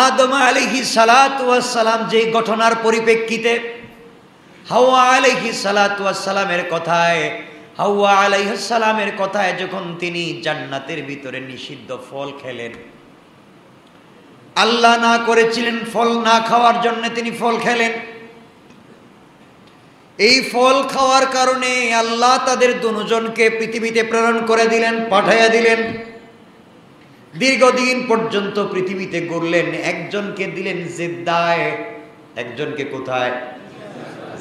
আদম আলাইহিস সালাতু ওয়াস সালাম যে ঘটনার পরিপ্রেক্ষিতে হাওয়া আলাইহিস সালাতু ওয়াস সালামের কথায়, হাওয়া আলাইহিস সালামের কথায় যখন তিনি জান্নাতের ভিতরে নিষিদ্ধ ফল খেলেন, আল্লাহ না করেছিলেন ফল না খাওয়ার জন্য তিনি ফল খেলেন। এই ফল খাওয়ার কারণে আল্লাহ তাদের দুজনকে পৃথিবীতে প্রেরণ করে দিলেন, পাঠাইয়া দিলেন। দীর্ঘদিন পর্যন্ত পৃথিবীতে ঘুরলেন। একজনকে দিলেন জিদ্দায়, একজনকে কোথায়?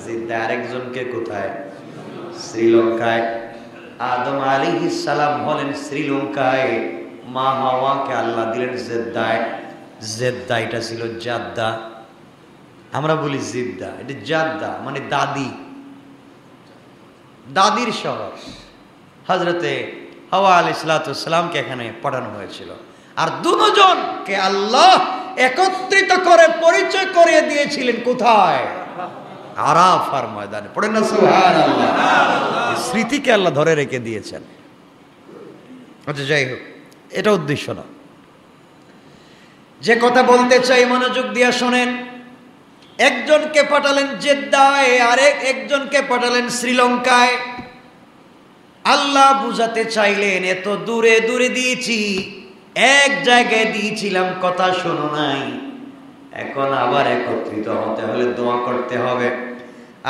জিদ্দায়। আরেকজনকে কোথায়? শ্রীলঙ্কায়। আদম আলাইহিস সালাম হলেন শ্রীলঙ্কায়, মা হাওয়াকে আল্লাহ দিলেন জেদ্দায়। জেদ্দা এটা ছিল জাদ্দা, আমরা বলি জিদ্দা, এটা জাদ্দা মানে দাদি, দাদির শহর। হযরতে হাওয়া আলাইহিস সালামকে এখানে পাঠানো হয়েছিল। আর দুজনকে আল্লাহ একত্রিত করে পরিচয় করিয়ে দিয়েছিলেন কোথায়? আরাফার ময়দানে। পড়েন না সুবহানাল্লাহ। এই স্মৃতিকে আল্লাহ ধরে রেখে দিয়েছেন। আচ্ছা, যাই হোক, এটা উদ্দেশ্য না। যে কথা বলতে চাই মনোযোগ দিয়ে শোনেন। একজনকে পাঠালেন জেদ্দায়, একজনকে পাঠালেন শ্রীলঙ্কায়। আল্লাহ বুঝাতে চাইলেন এত দূরে দূরে দিয়েছি, এক জায়গায় দিয়েছিলাম, কথা শোনো নাই, এখন আবার একত্রিত হতে হলে দোয়া করতে হবে।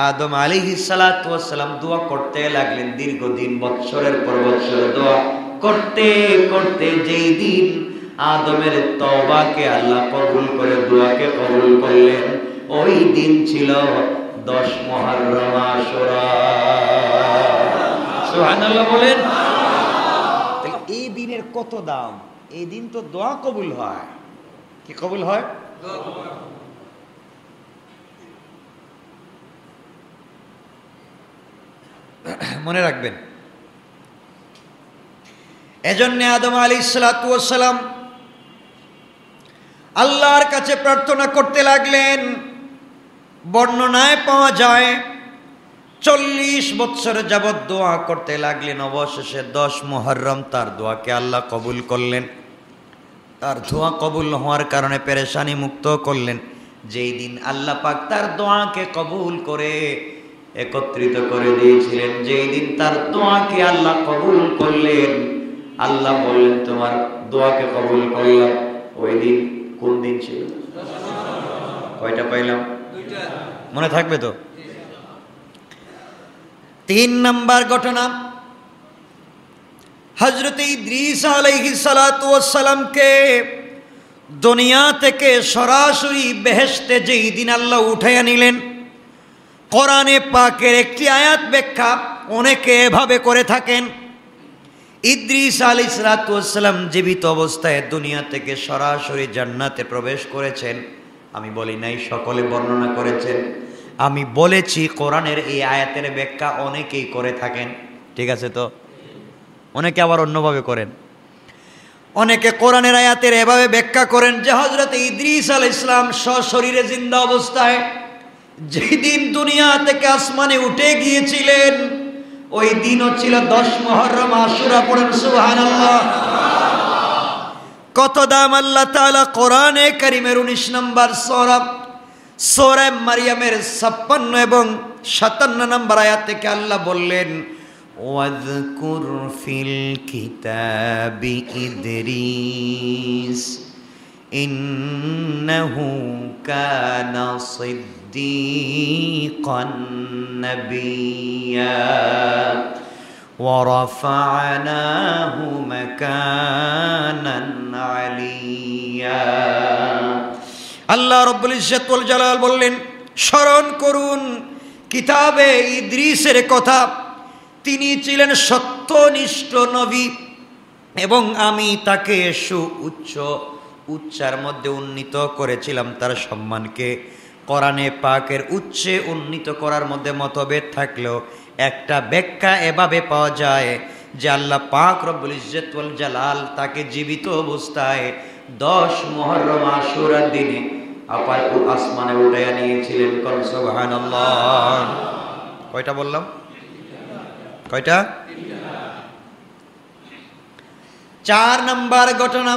আদম আলাইহিস সালাতু ওয়াস সালাম দোয়া করতে লাগলেন। দীর্ঘদিন বৎসরের পর বৎসর দোয়া করতে করতে যেই দিন আদমের তওবাকে আল্লাহ কবুল করে দোয়াকে কবুল করলেন, ওই দিন ছিল 10 মুহররম আশুরা। সুবহানাল্লাহ বলেন। এই দিনের কত দাম! এই দিন তো দোয়া কবুল হয়। কি কবুল হয়? মনে রাখবেন। এজন্য আদম আলাইহিস সালাতু ওয়াস সালাম আল্লাহর কাছে প্রার্থনা করতে লাগলেন। বর্ণনায় পাওয়া যায় 40 বছর যাবৎ দোয়া করতে লাগলেন। অবশেষে 10 মুহররম তার দোয়াকে আল্লাহ কবুল করলেন। তার দোয়া কবুল হওয়ার কারণে পেরেশানি মুক্ত করলেন। যেই দিন আল্লাহ পাক তার দোয়াকে কবুল করে একত্রিত করে দিয়েছিলেন, যেই দিন তার দোয়াকে আল্লাহ কবুল করলেন, আল্লাহ বললেন তোমার দোয়াকে কবুল করলাম। ওই দিন কোন দিন ছিল? কয়টা পাইলাম? মনে থাকবে তো? 3 নাম্বার ঘটনা, হযরত ইদ্রিস আলাইহিস সালাতু ওয়াস সালামকে দুনিয়া থেকে সরাসরি বেহেশতে যেই দিন আল্লাহ উঠাইয়া নিলেন। কোরআনে পাকের একটি আয়াত ব্যাখ্যা অনেকে এভাবে করে থাকেন, ইদ্রিস আলাইহিস সালাতু ওয়াস সালাম জীবিত অবস্থায় দুনিয়া থেকে সরাসরি জান্নাতে প্রবেশ করেছেন। আমি বলি নাই, সকলে বর্ণনা করেছেন। আমি বলেছি কোরআনের এই আয়াতের ব্যাখ্যা অনেকেই করে থাকেন, ঠিক আছে তো? অনেকে আবার অন্যভাবে করেন। অনেকে কোরআনের আয়াতের এভাবে ব্যাখ্যা করেন যে হযরত ইদ্রিস আলাইহিস সালাম সশরীরে জিন্দা অবস্থায় যেই দিন দুনিয়া থেকে আসমানে উঠে গিয়েছিলেন, ওই দিনও ছিল 10 মুহররম আশুরা। পড়েন সুবহানাল্লাহ। কত দাম! আল্লাহ তাআলা কোরআনে কারীমের 19 নম্বর সূরা মারইয়ামের 56 এবং 57 নম্বর আয়াত থেকে আল্লাহ বললেন, ওয়াযকুর ফিল কিতাবি ইদ্রিস ইন্নাহু কানা সিদ্দীকান নাবিয়্যা ওয়া রাফা'নাহু মাকানান আলিয়্যা। আল্লাহ রাব্বুল ইজ্জত ওয়াল জালাল বললেন, স্মরণ করুন কিতাবে ইদ্রিসের কথা। তিনি ছিলেন সত্যনিষ্ঠ নবী এবং আমি তাকে উচ্চার মধ্যে উন্নীত করেছিলাম তার সম্মানকে। কোরআনে পাকের উচ্চে উন্নীত করার মধ্যে মতভেদ থাকলেও একটা ব্যাখ্যা এভাবে পাওয়া যায় যে আল্লাহ পাক রব্বুল ইজ্জত ওয়াল জালাল তাকে জীবিত অবস্থায় 10 মুহররম আশুরার দিনে আপার আসমানে উঠাইয়া নিয়েছিলেন। কোন সুবহানাল্লাহ। কয়টা বললাম? কয়টা? 4 নাম্বার ঘটনা,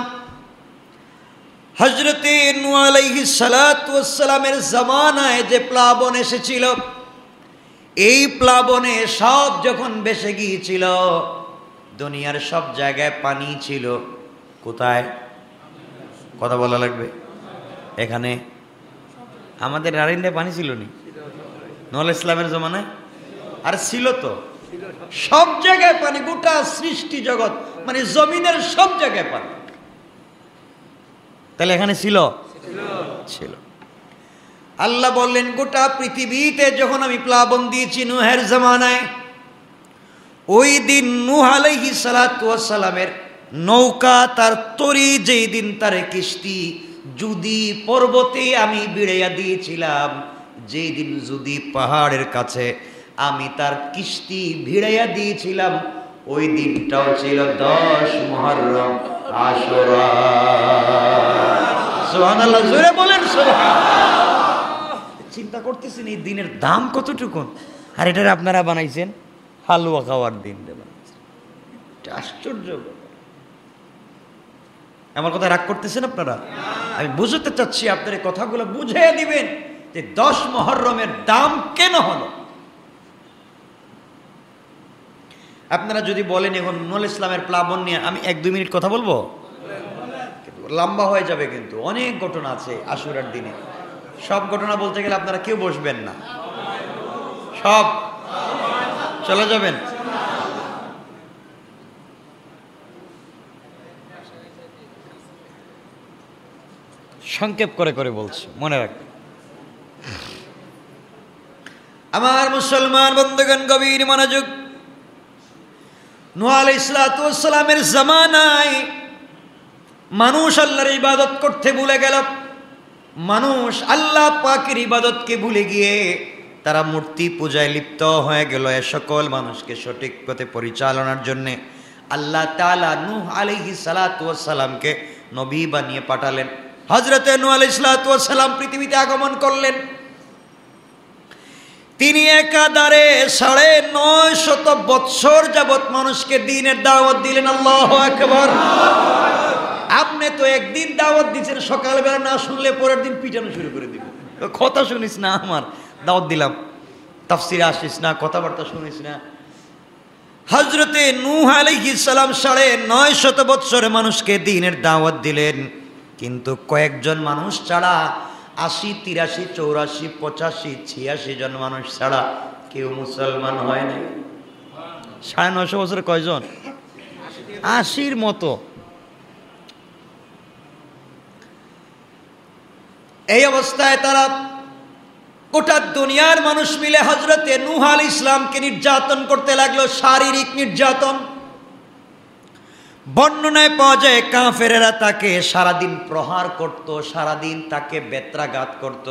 হযরতে নূহ আলাইহিস সালাতু ওয়াস সালামের জামানায় যে প্লাবন এসেছিল, এই প্লাবনে সব যখন ভেসে গিয়েছিল, দুনিয়ার সব জায়গায় পানি ছিল। কোথায়? কথা বলা লাগবে। এখানে আমাদের নারিন্দে পানি ছিল নি নূহ আলাইহিস সালামের জামানায়? আর ছিল তো, সব জায়গায় পানি, গোটা সৃষ্টি জগৎ মানে জমিনের সব জায়গায় পানি। তাহলে এখানে ছিল? ছিল। আল্লাহ বললেন গোটা পৃথিবীতে যখন আমি প্লাবন দিয়েছি নূহের জামানায়, ওই দিন নূহ আলাইহিস সালাতু ওয়াস সালামের নৌকা, তার তরি, যেই দিন তার কিস্তি জুদি পর্বতে আমি বিড়াইয়া দিয়েছিলাম, যেই দিন জুদি পাহাড়ের কাছে আমি তার কিস্তি ভিড়াইয়া দিয়েছিলাম, ওই দিনটাও ছিল 10 মুহররম আশুরা। সুবহানাল্লাহ, জোরে বলেন সুবহানাল্লাহ। চিন্তা করতেছেন এই দিনের দাম কতটুকু, আর এটা আপনারা বানাইছেন হালুয়া খাওয়ার দিন বানাইছেন। আশ্চর্য। আমার কথা রাগ করতেছেন আপনারা? আমি বুঝতে চাচ্ছি, আপনার এই কথাগুলো বুঝিয়ে দিবেন যে 10 মুহররমের দাম কেন হলো। আপনারা যদি বলেন এখন নূহ আলাইহিস সালামের প্লাবন নিয়ে আমি 1-2 মিনিট কথা বলবো, লম্বা হয়ে যাবে, কিন্তু অনেক ঘটনা আছে আশুরার দিনে। সব ঘটনা বলতে গেলে আপনারা কেউ বসবেন না, সব চলে যাবেন। সংক্ষেপ করে করে বলছি, মনে রাখবেন। আমার মুসলমান বন্ধুগণ, গভীর মনোযোগ। নূহ আলাইহিস সালামের জামানায় মানুষ আল্লাহর ইবাদত করতে ভুলে গেল। মানুষ আল্লাহ পাকের ইবাদতকে ভুলে গিয়ে তারা মূর্তি পূজায় লিপ্ত হয়ে গেল। এ সকল মানুষকে সঠিক পথে পরিচালনার জন্য আল্লাহ তাআলা নূহ আলাইহিস সালামকে নবী বানিয়ে পাঠালেন। হযরতে নূহ আলাইহিস সালাম পৃথিবীতে আগমন করলেন। তিনি একাধারে 950 বৎসর যাবৎ মানুষকে দ্বীনের দাওয়াত দিলেন। আল্লাহু আকবার। আপনি তো একদিন দাওয়াত দিচ্ছেন, সকালবেলা না শুনলে পরের দিন পিটানো শুরু করে দিবেন। কথা শুনিস না, আমার দাওয়াত দিলাম, তাফসিরে আসিস না, কথাবার্তা শুনিস না। হযরতে নূহ আলাইহিস সালাম 950 বৎসরে মানুষকে দ্বীনের দাওয়াত দিলেন, কিন্তু কয়েকজন মানুষ ছাড়া 80, 83, 84, 85, 86 জন মানুষ ছাড়া কেউ মুসলমান হয় নাই। 950 বছরে কয়জন? 80-র মতো। এই অবস্থায় তারা গোটা দুনিয়ার মানুষ মিলে হযরতে নূহ আলাইহিস সালামকে নির্যাতন করতে লাগলো, শারীরিক নির্যাতন। বর্ণনায় পাওয়া যায় কাফেরেরা তাকে সারাদিন প্রহার করত, সারাদিন তাকে বেত্রাঘাত করত।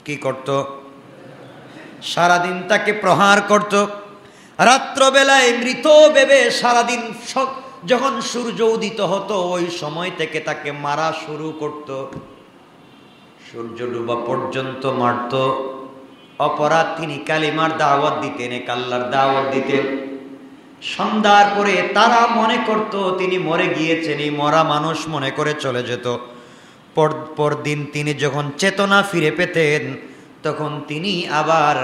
কি করত? সারাদিন তাকে প্রহার করত। রাত্রবেলায় মৃত ভেবে সারাদিন যখন সূর্য উদিত হতো ওই সময় থেকে তাকে মারা শুরু করত, সূর্য ডুবা পর্যন্ত মারত। অপরাধ তিনি কালিমার দাওয়াত দিতেন, এক আল্লাহর দাওয়াত দিতেন। সন্ধ্যার পরে তারা মনে করত তিনি মরে গিয়েছেন, এই মরা মানুষ মনে করে চলে যেত। পরদিন তিনি যখন চেতনা ফিরে পেতেন তখন তিনি আবার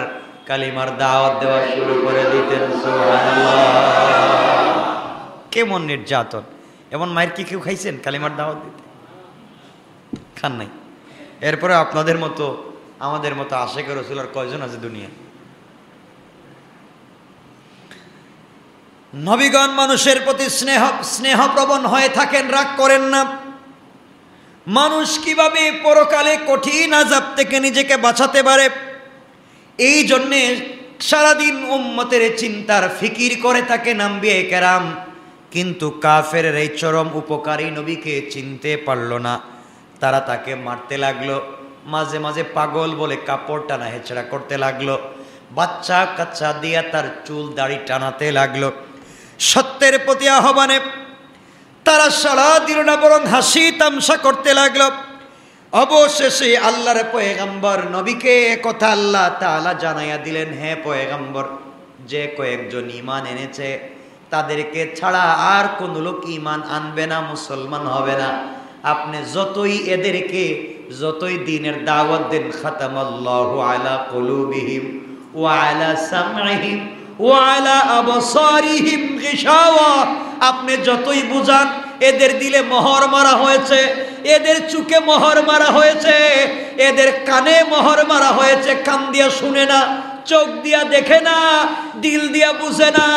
কালিমার দাওয়াত দেওয়া শুরু করে দিতেন। সুবহানাল্লাহ। কেমন নির্যাতন! এমন মায়ের কি কেউ খাইছেন কালিমার দাওয়াত দিতে? খান নাই। এরপরে আপনাদের মতো আমাদের মতো আশিক রাসূল আর কয়জন আছে দুনিয়া? নবীগণ মানুষের প্রতি স্নেহপ্রবণ হয়ে থাকেন, রাগ করেন না। মানুষ কিভাবে পরকালে কঠিন আযাব থেকে নিজেকে বাঁচাতে পারে এই জন্যে সারাদিন উম্মতের চিন্তার ফিকির করে থাকেন আম্বিয়া কেরাম। কিন্তু কাফেরের এই চরম উপকারী নবীকে চিনতে পারল না, তারা তাকে মারতে লাগলো। মাঝে মাঝে পাগল বলে কাপড় টানা হেঁচড়া করতে লাগলো, বাচ্চা কাচ্চা দিয়া তার চুল দাড়ি টানাতে লাগলো। সত্যের প্রতি আহ্বানে তারা সাড়া দিল না, বরং হাসি তামসা করতে লাগলো। অবশেষে আল্লাহর পয়গম্বর নবীকে কথা আল্লাহ তাআলা জানাইয়া দিলেন, হে পয়গম্বর, যে কয়েকজন ঈমান এনেছে তাদেরকে ছাড়া আর কোন লোক ঈমান আনবে না, মুসলমান হবে না। আপনি যতই দিনের দাওয়াত দেন, খাতামাল্লাহু আলা কুলুবিহিম ওয়া আলা সামঈহিম ওয়া আলা আবসারিহিম গিশাওয়া, আপনি যতই বুঝান, এদের দিলে মোহর মারা হয়েছে, এদের চোখে মোহর মারা হয়েছে, এদের কানে মোহর মারা হয়েছে, কান দিয়া শুনে না, চোখ দিয়া দেখে না, দিল দিয়া বুঝে না।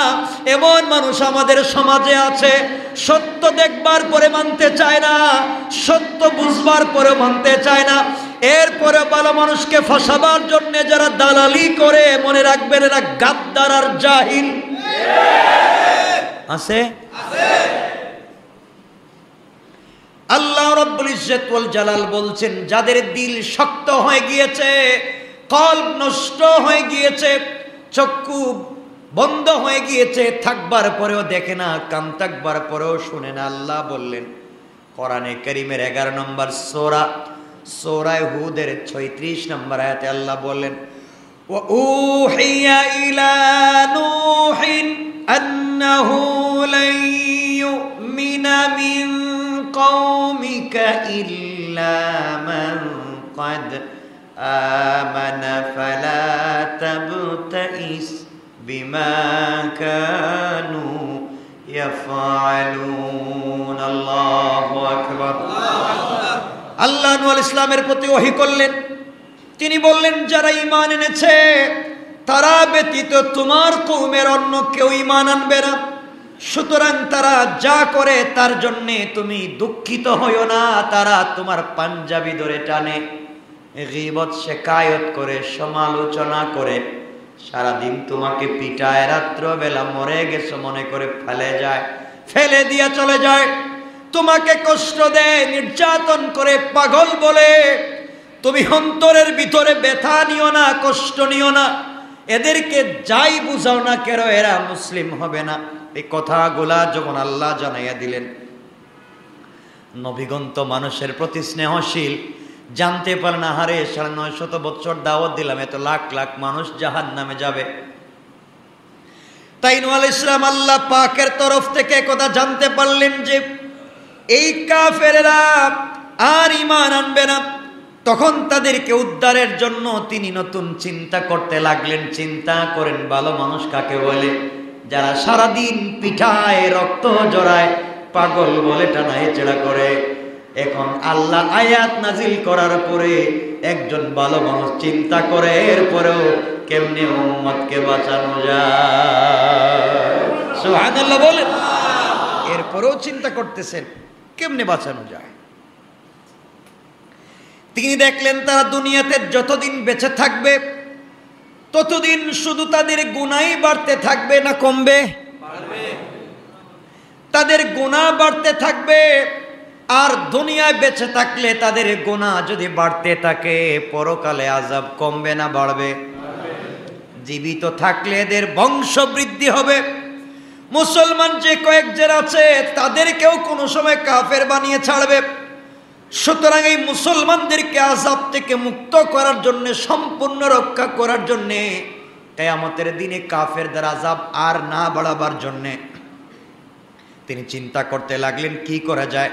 এমন মানুষ আমাদের সমাজে আছে, সত্য দেখবার পরে মানতে চায় না, সত্য বুঝবার পরে মানতে চায় না। এরপরে ভালো মানুষকে ফাঁসাবার জন্য যারা দালালি করে, মনে রাখবেন এরা গাদ্দার আর জাহিল। আছে আল্লাহ রাব্বুল ইজ্জত ওয়াল জালাল বলছেন, যাদের দিল শক্ত হয়ে গিয়েছে, কলব নষ্ট হয়ে গিয়েছে, চক্ষু বন্ধ হয়ে গিয়েছে, থাকবার পরেও দেখে না, কান থাকবার পরেও শুনে না। আল্লাহ বললেন কোরআনে কারীমের 11 নম্বর সূরা হুদের 36 নম্বর আয়াতে আল্লাহ বললেন, ওয়া উহিয়া ইলা নূহিন আন্নাহু লাই ইউমিনা মিন কওমিকা ইল্লা মান ক্বাদ আমানা ফালা তাবতাইস বিমা কানু ইয়াফআলুন। আল্লাহু আকবার। আল্লাহ নূহ আলাইহিস সালামের প্রতি ওহী করলেন, তিনি বললেন যারা ঈমান এনেছে তারা ব্যতীত তোমার কওমের অন্য কেউ ঈমান আনবে না, সুতরাং তারা যা করে তার জন্যে তুমি দুঃখিত হইও না। তারা তোমার পাঞ্জাবি ধরে টানে, গীবত শিকায়ত করে, সমালোচনা করে, সারাদিন তোমাকে পিটায়, রাত্রবেলা মরে গেছো মনে করে ফেলে দিয়া চলে যায়, তোমাকে কষ্ট দেয়, নির্যাতন করে, পাগল বলে। তুমি অন্তরের ভিতরে ব্যথা নিও না, কষ্ট নিও না, এদেরকে যাই বুঝাও না কেন এরা মুসলিম হবে না। এই কথাগুলা যখন আল্লাহ জানাইয়া দিলেন, নবীগণ তো মানুষের প্রতি স্নেহশীল, জানতে পারেন আহারে 950 বছর দাওয়াত দিলাম, এত লাখ লাখ মানুষ জাহান্নামে যাবে। তাই নূহ আলাইহিস সালাম আল্লাহ পাকের তরফ থেকে কথা জানতে পারলেন যে এই কাফেররা আর ঈমান আনবে না। তখন তাদেরকে উদ্ধারের জন্য তিনি নতুন চিন্তা করতে লাগলেন। চিন্তা করেন ভালো মানুষ কাকে বলে? যারা সারাদিন পিঠায়, রক্ত জড়ায়, পাগল বলে টানায় চেড়া করে। এখন আল্লাহ আয়াত নাজিল করার পরে একজন ভালো মানুষ চিন্তা করে এরপরেও কেমনে উম্মতকে বাঁচানো যায়। সুবহানাল্লাহ বলেন। এরপরেও চিন্তা করতেছেন কেমনে বাঁচানো যায়। তিনি দেখলেন তারা দুনিয়াতে যতদিন বেঁচে থাকবে ততদিন শুধু তাদের গুনাহ বাড়তে থাকবে না কমবে? তাদের গুনাহ বাড়তে থাকবে। আর দুনিয়ায় বেঁচে থাকলে তাদের গুনাহ যদি বাড়তে থাকে, পরকালে আযাব কমবে না বাড়বে? জীবিত থাকলে এদের বংশ বৃদ্ধি হবে। মুসলমান যে কয়েকজন আছে তাদেরকেও কোনো সময় কাফের বানিয়ে ছাড়বে। সুতরাং এই মুসলমানদেরকে আযাব থেকে মুক্ত করার জন্য, সম্পূর্ণ রক্ষা করার জন্য, কিয়ামতের দিনে কাফেরদের আযাব আর না বাড়াবার জন্য তিনি চিন্তা করতে লাগলেন কি করা যায়।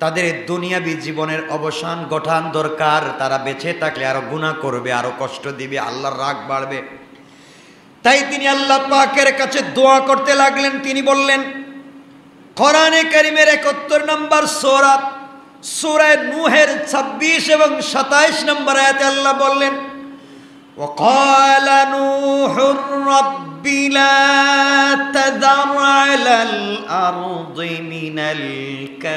তাদের দুনিয়াবী জীবনের অবসান ঘটান দরকার। তারা বেঁচে থাকলে আরো গুনাহ করবে, আরো কষ্ট দিবে, আল্লাহর রাগ বাড়বে। তাই তিনি আল্লাহ পাকের কাছে দোয়া করতে লাগলেন। তিনি বললেন কোরআনে কারীমের 71 নম্বর সূরা নূহের 26 এবং 27 নম্বর আয়াতে আল্লাহ বললেন, وقال نوح رب لا تذر على الأرض من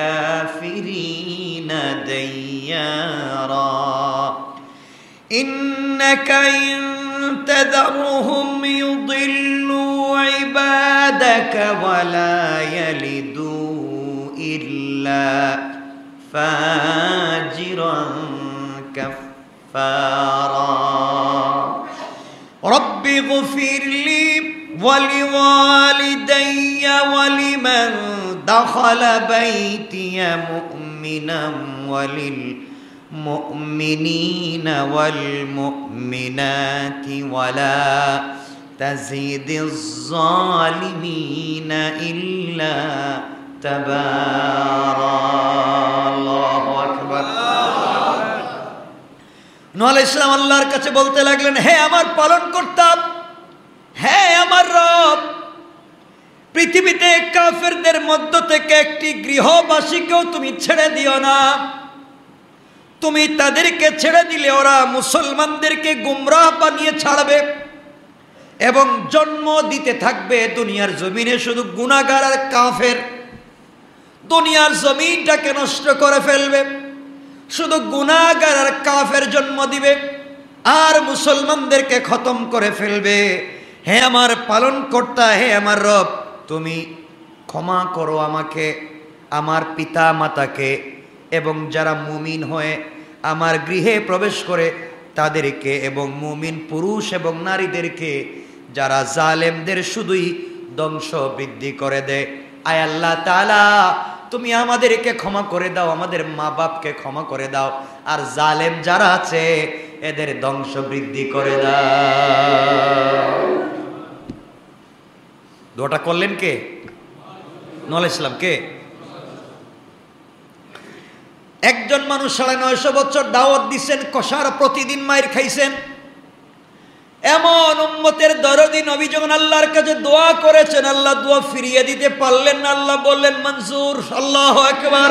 الكافرين ديارا إنك إن تذرهم يضلوا عبادك ولا يلدوا إلا فاجرا كفارا رب اغفر لي ولوالدي ولمن دخل بيتي مؤمنا وللمؤمنين والمؤمنات ولا تزيد الظالمين إلا আল্লাহু আকবার। নূহ আলাইহিস সালাম আল্লাহর কাছে বলতে লাগলেন, হে আমার পালনকর্তা, হে আমার রব, পৃথিবীতে কাফেরদের মধ্য থেকে একটি গৃহবাসীকেও তুমি ছেড়ে দিও না। তুমি তাদেরকে ছেড়ে দিলে ওরা মুসলমানদেরকে গুমরাহ বানিয়ে ছাড়বে এবং জন্ম দিতে থাকবে দুনিয়ার জমিনে শুধু গুনাহগার আর কাফের। দুনিয়ার জমিনটাকে নষ্ট করে ফেলবে, শুধু গুনাহগার আর কাফের জন্ম দিবে আর মুসলমানদেরকে খতম করে ফেলবে। হে আমার পালনকর্তা, হে আমার রব, তুমি ক্ষমা করো আমাকে, আমার পিতা মাতাকে এবং যারা মুমিন হয়ে আমার গৃহে প্রবেশ করে তাদেরকে, এবং মুমিন পুরুষ এবং নারীদেরকে, যারা জালেমদের শুধুই ধ্বংস বৃদ্ধি করে দেয়। আয় আল্লাহ তাআলা, তুমি আমাদেরকে ক্ষমা করে দাও, আমাদের মা বাপকে ক্ষমা করে দাও, আর জালেম যারা আছে এদের ধ্বংস বৃদ্ধি করে দাও। দোয়াটা করলেন কে? নূহ আলাইহিস সালাম। কে? একজন মানুষ 950 বছর দাওয়াত দিচ্ছেন, কষার প্রতিদিন মায়ের খাইছেন। এমন উম্মতের দরদি নবী যখন আল্লাহর কাছে দোয়া করেছেন, আল্লাহ দোয়া ফিরিয়ে দিতে পারলেন না। আল্লাহ বললেন মনসুর। আল্লাহু আকবার।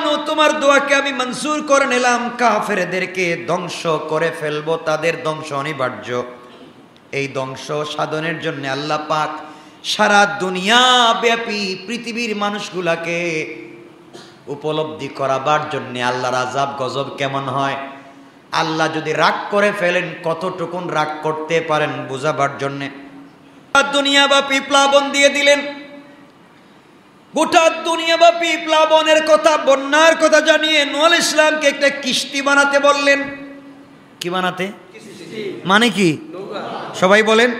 নূহ, তোমার দোয়াকে আমি মনসুর করে নিলাম, কাফেরদেরকে ধ্বংস করে ফেলবো, তাদের ধ্বংস অনিবার্য। এই ধ্বংস সাধনের জন্য আল্লাহ পাক সারা দুনিয়া ব্যাপী পৃথিবীর মানুষগুলাকে উপলব্ধি করাবার জন্য আল্লাহর আযাব গজব কেমন হয়, আল্লাহ যদি রাগ করে ফেলেন কতটুকুন রাগ করতে পারেন বুঝাবার জন্য দুনিয়াব্যাপী প্লাবন দিয়ে দিলেন। গোটা দুনিয়াব্যাপী প্লাবনের কথা, বন্যার কথা জানিয়ে নূহ আলাইহিস সালামকে একটা কিস্তি বানাতে বললেন। কি বানাতে? মানে কি? সবাই বলেন,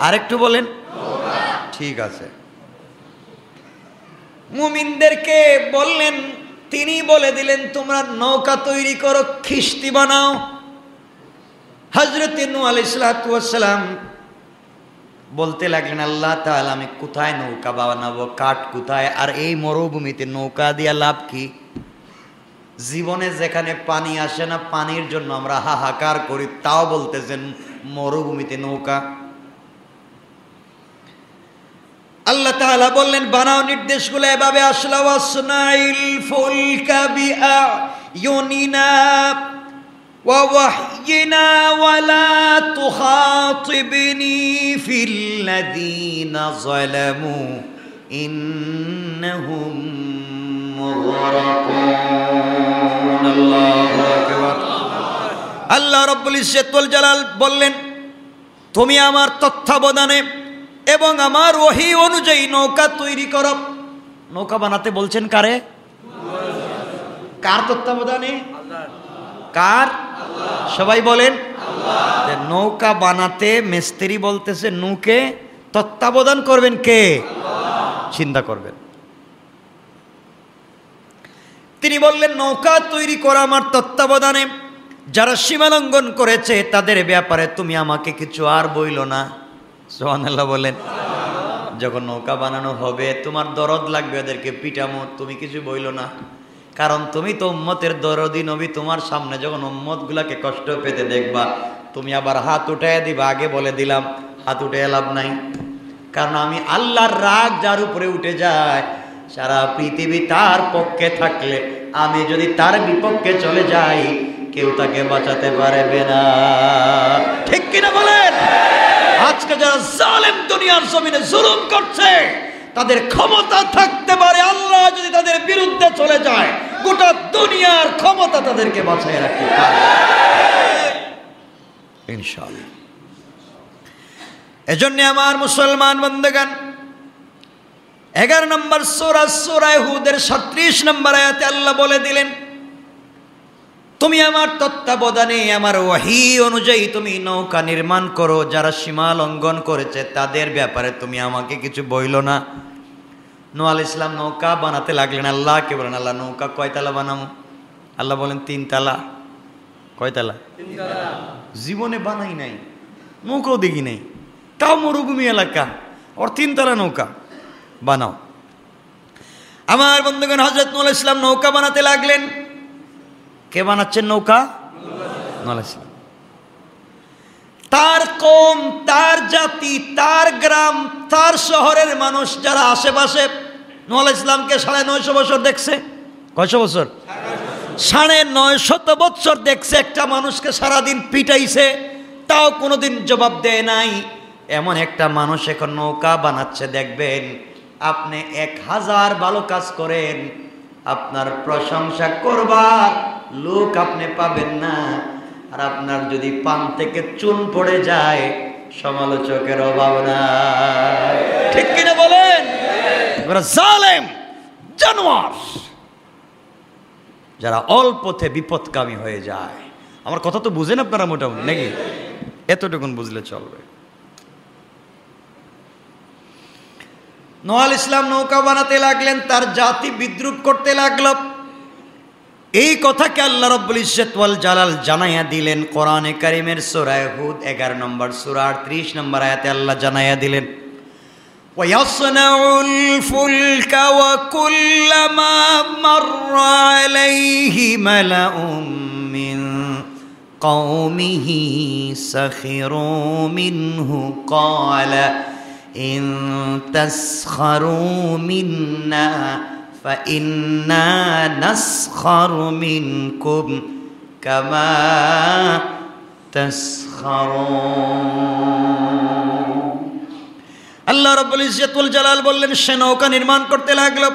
আরেকটু বলেন। ঠিক আছে। মুমিনদেরকে বললেন, তিনি বলে দিলেন তোমরা নৌকা তৈরি করো, কিস্তি বানাও। হযরত নূহ আলাইহিস সালাম বলতে লাগলেন, আল্লাহ তাআলা, আমি কোথায় নৌকা বানাবো, কাঠ কোথায়, আর এই মরুভূমিতে নৌকা দিয়া লাভ কি? জীবনে যেখানে পানি আসে না, পানির জন্য আমরা হাহাকার করি, তাও বলতেছেন মরুভূমিতে নৌকা। আল্লাহ তাআলা বললেন বানাও, নির্দেশগুলো এভাবে আসলো, ওয়াসনাইল ফুলকা বিআয়ুনিনা ওয়া ওয়াহয়িনা ওয়ালা তুখাতিবনি ফিল্লাযীনা যালামু ইন্নাহুম মুগরাকুন। আল্লাহু আকবার। আল্লাহ রাব্বুল ইজ্জত ওয়াল জালাল বললেন, তুমি আমার তত্ত্বাবধানে এবং আমার ওহী অনুযায়ী নৌকা তৈরি করো। নৌকা বানাতে বলছেন কারে? কার তত্ত্বাবধানে? কার? সবাই বলেন। নৌকা বানাতে মিস্ত্রি বলতেছে নৌকে, তত্ত্বাবধান করবেন কে? চিন্তা করবেন। তিনি বললেন নৌকা তৈরি করা আমার তত্ত্বাবধানে, যারা সীমা লঙ্ঘন করেছে তাদের ব্যাপারে তুমি আমাকে কিছু আর বইল না। সুবহানাল্লাহ বলেন। যখন নৌকা বানানো হবে তোমার দরদ লাগবে, এদেরকে পিটামো, তুমি কিছু বইল না, কারণ তুমি তো উম্মতের দরদি নবী। তোমার সামনে যখন উম্মতগুলাকে কষ্ট পেতে দেখবা, তুমি আবার হাত উঠায় দিবা। আগে বলে দিলাম হাত উঠে লাভ নাই, কারণ আমি আল্লাহর রাগ যার উপরে উঠে যায়, সারা পৃথিবী তার পক্ষে থাকলে আমি যদি তার বিপক্ষে চলে যাই, কেউ তাকে বাঁচাতে পারবে না। ঠিক কিনা বলেন? আজকে যারা জালেম দুনিয়ার জমিনে জুলুম করছে, তাদের ক্ষমতা থাকতে পারে, আল্লাহ যদি তাদের বিরুদ্ধে চলে যায়, গোটা দুনিয়ার ক্ষমতা তাদেরকে বাঁচিয়ে রাখতে পারে ইনশাআল্লাহ। এজন্য আমার মুসলমান বন্ধুগণ, 11 নম্বর সূরা হুদের 37 নম্বর আয়াতে আল্লাহ বলে দিলেন, তুমি আমার তত্ত্বাবধানে আমার ওহী অনুযায়ী তুমি নৌকা নির্মাণ করো, যারা সীমা লঙ্ঘন করেছে তাদের ব্যাপারে তুমি আমাকে কিছু বইল না। নূহ আলাইহিস সালাম নৌকা বানাতে লাগলেন। আল্লাহকে বলেন, আল্লাহ নৌকা কয়তলা বানাবো? আল্লাহ বলেন 3 তালা। কয়তলা? 3 তালা। জীবনে বানাই নাই, নৌকাও দেখি নাই, তাও মরুভূমি এলাকা, ওর 3 তালা নৌকা বানাও। আমার বন্ধুগণ, হযরত নূহ আলাইহিস সালাম নৌকা বানাতে লাগলেন। কে বানাচ্ছেন নৌকা? নূহ আলাইহিস সালাম। তার কওম, তার জাতি, তার গ্রাম, তার শহরের মানুষ যারা আশেপাশে নূহ আলাইহিস সালামকে 950 বছর দেখছে। কয়শো বছর? 950 বছর দেখছে। একটা মানুষকে সারাদিন পিটাইছে, তাও কোনোদিন জবাব দেয় নাই। এমন একটা মানুষ এখন নৌকা বানাচ্ছে। দেখবেন আপনি 1000 ভালো কাজ করেন, আপনার প্রশংসা করবার লোক আপনি পাবেন না। আর আপনার যদি পান থেকে চুন পড়ে যায়, সমালোচকের অভাব নাই। ঠিক কিনা বলেন? জালেম, জানোয়ার যারা অল্পতে বিপদকামী হয়ে যায়। আমার কথা তো বুঝেন আপনারা মোটামুটি, নাকি? এতটুকুন বুঝলে চলবে। নূহ আলাইহিস সালাম নৌকা বানাতে লাগলেন, তার জাতি বিদ্রুপ করতে লাগলো। এই কথাকে আল্লাহ রাব্বুল ইজ্জত ওয়াল জালাল জানাইয়া দিলেন কোরআনে কারীমের সূরা হুদ 11 নম্বর সূরা 38 নম্বর আয়াতে আল্লাহ জানাইয়া দিলেন, وَيَصْنَعُ الْفُلْكَ وَكُلَّمَا مَرَّ عَلَيْهِ مَلَأٌ مِّن قَوْمِهِ سَخِرُوا مِنْهُ قَالَ إِن تَسْخَرُوا مِنَّا فَإِنَّا نَسْخَرُ مِنكُمْ كَمَا تَسْخَرُونَ। আল্লাহ রাব্বুল ইজ্জত ওয়াল জালাল বললেন, সে নৌকা নির্মাণ করতে লাগলো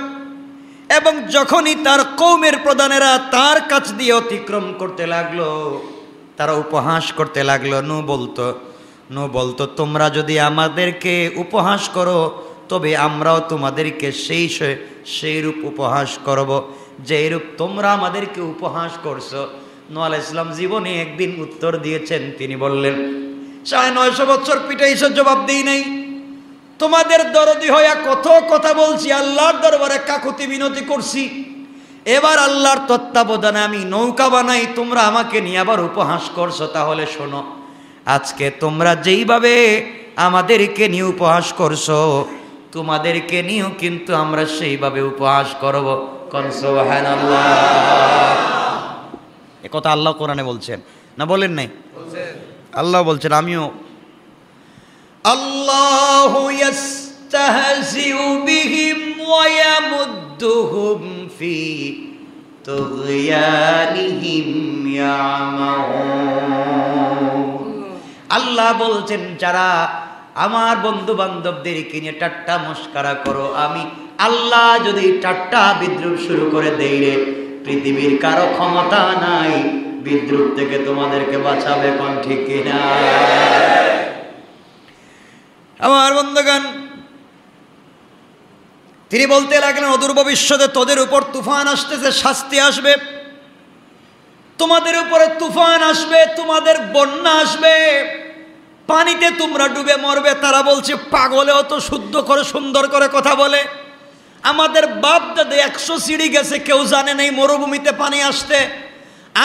এবং যখনই তার কওমের প্রধানেরা তার কাছ দিয়ে অতিক্রম করতে লাগলো, তারা উপহাস করতে লাগলো। নূহ বলতো তোমরা যদি আমাদেরকে উপহাস করো, তবে আমরাও তোমাদেরকে সেই রূপ উপহাস করব, যেই রূপ তোমরা আমাদেরকে উপহাস করছো। নূহ আলাইহিস সালাম জীবনে একদিন উত্তর দিয়েছেন, তিনি বললেন, 950 বছর পিটাইছো, জবাব দেই নাই। তোমাদের দরদি হইয়া কত কথা বলছি, আল্লাহর দরবারে কাকুতি মিনতি করছি। এবার আল্লাহর তত্ত্বাবধানে আমি নৌকা বানাই, তোমরা আমাকে নিয়ে আবার উপহাস করছো। তাহলে শোনো, আজকে তোমরা যেইভাবে আমাদেরকে নিয়ে উপহাস করছো, তোমাদেরকে নিয়েও কিন্তু আমরা সেইভাবে উপহাস করব। কোন সুবহানাল্লাহ। এ কথা আল্লাহ কোরআনে বলছেন না, বলেন নাই? আল্লাহ বলছেন, আমিও। আল্লাহু ইস্তাহজিউ বিহিম ওয়া ইয়ামুদ্দুহুম ফি তুগয়ানিহিম ইয়ামাউন। আল্লাহ বলছেন, যারা আমার বন্ধু বান্ধবদেরকে নিয়ে ঠাট্টা মস্করা করো, আমি আল্লাহ যদি ঠাট্টা বিদ্রুপ শুরু করে দেই রে, পৃথিবীর কারো ক্ষমতা নাই বিদ্রুপ থেকে তোমাদেরকে বাঁচাবে। কোন ঠিক কিনা? আমার বন্ধুগণ, তিনি বলতে লাগলেন, অদূর ভবিষ্যতে তোদের উপর তুফান আসতেছে, শাস্তি আসবে, তোমাদের উপরে তুফান আসবে, তোমাদের বন্যা আসবে, পানিতে তোমরা ডুবে মরবে। তারা বলছে, পাগলেও তো শুদ্ধ করে সুন্দর করে কথা বলে। আমাদের বাপ দাদা 100 সিঁড়ি গেছে, কেউ জানে নাই মরুভূমিতে পানি আসতে,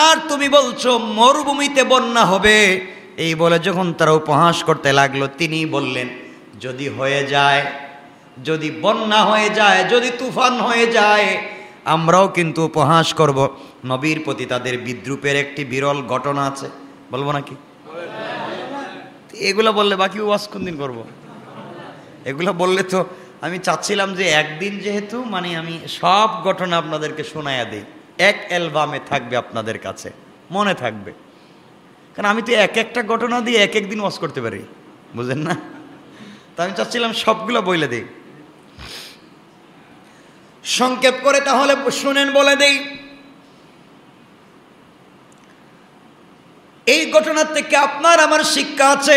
আর তুমি বলছো মরুভূমিতে বন্যা হবে। এই বলে যখন তারা উপহাস করতে লাগলো, তিনি বললেন, যদি হয়ে যায়, যদি বন্যা হয়ে যায়, যদি তুফান হয়ে যায়, আমরাও কিন্তু উপহাস করব। নবীর প্রতি তাদের বিদ্রুপের একটি বিরল ঘটনা আছে, বলবো নাকি? এগুলো বললে বাকি ওয়াজ কোন দিন করবো? এগুলো বললে তো আমি চাচ্ছিলাম যে একদিন, যেহেতু মানে আমি সব ঘটনা আপনাদেরকে শোনায়া দিই, এক অ্যালবামে থাকবে, আপনাদের কাছে মনে থাকবে। কারণ আমি তো একটা ঘটনা দিয়ে এক দিন ওয়াজ করতে পারি, বুঝেন না? তা আমি চাচ্ছিলাম সবগুলো বলে দিই, সংক্ষেপ করে। তাহলে শুনেন, বলে দেই। এই ঘটনার থেকে আপনার আমার শিক্ষা আছে।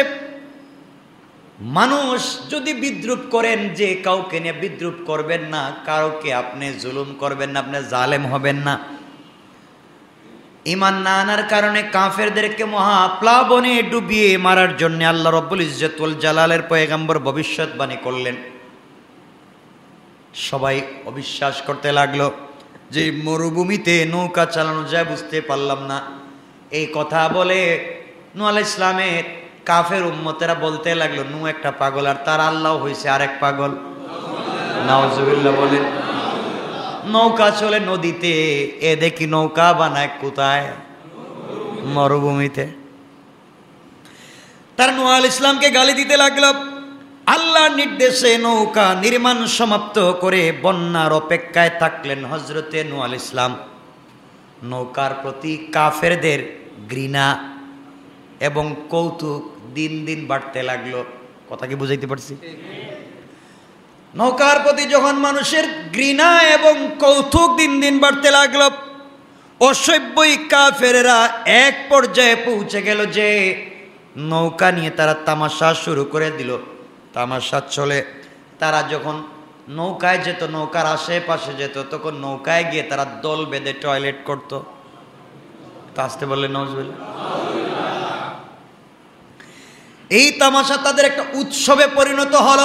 মানুষ যদি বিদ্রুপ করেন, যে কাউকে নিয়ে বিদ্রুপ করবেন না, কাউকে আপনি জুলুম করবেন না, আপনি জালেম হবেন না। ঈমান না আনার কারণে কাফেরদেরকে মহাপ্লাবনে ডুবিয়ে মারার জন্য আল্লাহ রাব্বুল ইজ্জত ওয়াল জালালের পয়গম্বর ভবিষ্যৎবাণী করলেন। সবাই অবিশ্বাস করতে লাগলো যে মরুভূমিতে নৌকা চালানো যায়, বুঝতে পারলাম না। এই কথা বলে নূহ আলাইহিস সালামের কাফের উম্মতেরা বলতে লাগলো, নূহ একটা পাগল, আর তার আল্লাহ হয়েছে আরেক পাগল। নাউজুবিল্লাহ বলেন। নৌকা চলে নদীতে, এ দেখি নৌকা বানায় কোথায়? মরুভূমিতে। তার নূহ আলাইহিস সালামকে গালি দিতে লাগলো। আল্লাহর নির্দেশে নৌকা নির্মাণ সমাপ্ত করে বন্যার অপেক্ষায় থাকলেন হযরতে নূহ আলাইহিস সালাম। নৌকার প্রতি কাফেরদের ঘৃণা এবং কৌতুক দিন দিন বাড়তে লাগলো। কথা কি বুঝাইতে পারছি? নৌকার প্রতি যখন মানুষের ঘৃণা এবং কৌতুক দিন দিন বাড়তে লাগলো, অসভ্যই কাফেরেরা এক পর্যায়ে পৌঁছে গেল যে নৌকা নিয়ে তারা তামাশা শুরু করে দিল। তামাশা চলে, তারা যখন নৌকায় যেত, নৌকার আশেপাশে যেত, তখন নৌকায় গিয়ে তারা দল বেঁধে টয়লেট করত। তা আসতে বললেন নাউজুবিল্লাহ। এই তামাশা তাদের একটা উৎসবে পরিণত হল।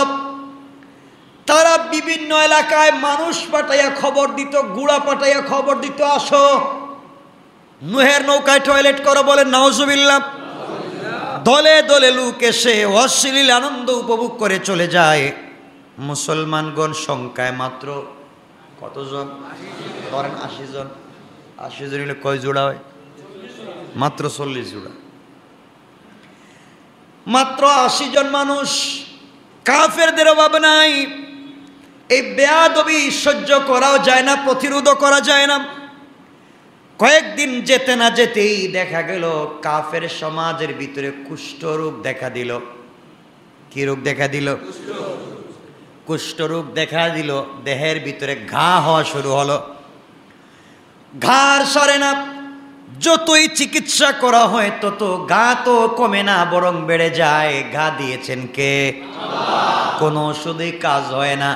তারা বিভিন্ন এলাকায় মানুষ পাঠাইয়া খবর দিত, গুড়া পাঠাইয়া খবর দিত, আসো নূহের নৌকায় টয়লেট করো। বলেন নাউজুবিল্লাহ। দলে দলে লোক এসে অশ্লীল আনন্দ উপভোগ করে চলে যায়। মুসলমানগণ সংখ্যায় মাত্র কতজন? ধরেন 80 জন। 80 জন হলে কয় জোড়া হয়? মাত্র 40 জোড়া। মাত্র 80 জন মানুষ। কাফেরদের অভাব নাই। এই বেয়াদবি সহ্য করাও যায় না, প্রতিরোধও করা যায় না। কয়েকদিন যেতে না যেতেই দেখা গেল কাফের সমাজের ভিতরে কুষ্ঠরোগ দেখা দিল। কি রোগ দেখা দিল? কুষ্ঠরোগ দেখা দিল। দেহের ভিতরে ঘা হওয়া শুরু হলো। ঘাড় সরে না, যতই চিকিৎসা করা হয় তত ঘা তো কমে না, বরং বেড়ে যায়। ঘা দিয়েছেন কে? কোনো ওষুধই কাজ হয় না।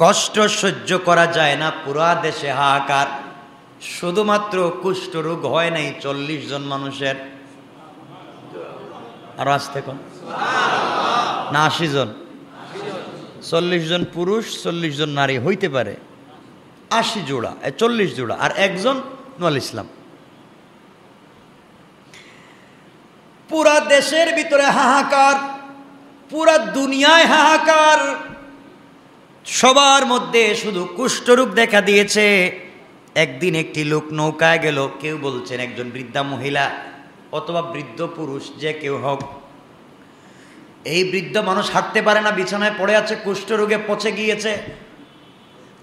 কষ্ট সহ্য করা যায় না, পুরা দেশে হাহাকার। শুধুমাত্র কুষ্ঠরোগ হয় নাই 40 জন মানুষের, আর আসতে কোন না 80 জন। 40 জন পুরুষ, 40 জন নারী হইতে পারে। 80 জোড়া, 40 জোড়া, আর একজন নূহ আলাইহিস সালাম। পুরা দেশের ভিতরে হাহাকার, পুরা দুনিয়ায় হাহাকার। সবার মধ্যে শুধু কুষ্ঠরোগ দেখা দিয়েছে। একদিন একটি লোক নৌকায় গেল, কেউ বলছেন একজন বৃদ্ধা মহিলা অথবা বৃদ্ধ পুরুষ, যে কেউ হোক। এই বৃদ্ধ মানুষ হাঁটতে পারে না, বিছানায় পড়ে আছে, কুষ্ঠরোগে পচে গিয়েছে।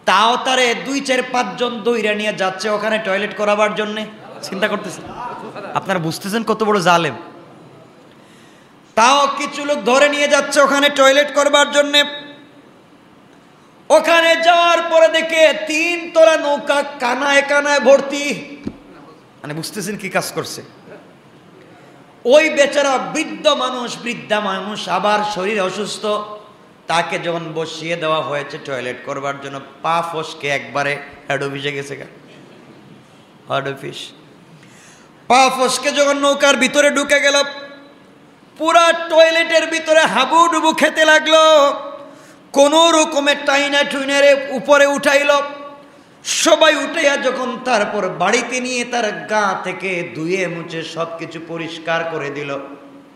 তাও তারে 2, 4, 5 জন দইরা নিয়ে যাচ্ছে ওখানে টয়লেট করাবার জন্যে। চিন্তা করতেছেন আপনারা? বুঝতেছেন কত বড় জালেম? তাও কিছু লোক ধরে নিয়ে যাচ্ছে ওখানে টয়লেট করবার জন্যে। ওখানে যাওয়ার পরে দেখে 3 তলা নৌকা কানায় কানায় ভর্তি। মানে বুঝতেছেন কি কাজ করছে? ওই বেচারা বৃদ্ধা মানুষ আবার শরীর অসুস্থ, তাকে যখন বসিয়ে দেওয়া হয়েছে টয়লেট করবার জন্য, পা ফসকে একবারে হেড অফিসে গেছে। হেড অফিস পা ফসকে যখন নৌকার ভিতরে ঢুকে গেল, পুরা টয়লেটের ভিতরে হাবুডুবু খেতে লাগলো। কোন রকমের টাইনা টুইনারে উপরে উঠাইল। সবাই উঠাইয়া যখন তারপর বাড়িতে নিয়ে তার গা থেকে ধুয়ে মুছে সবকিছু পরিষ্কার করে দিল,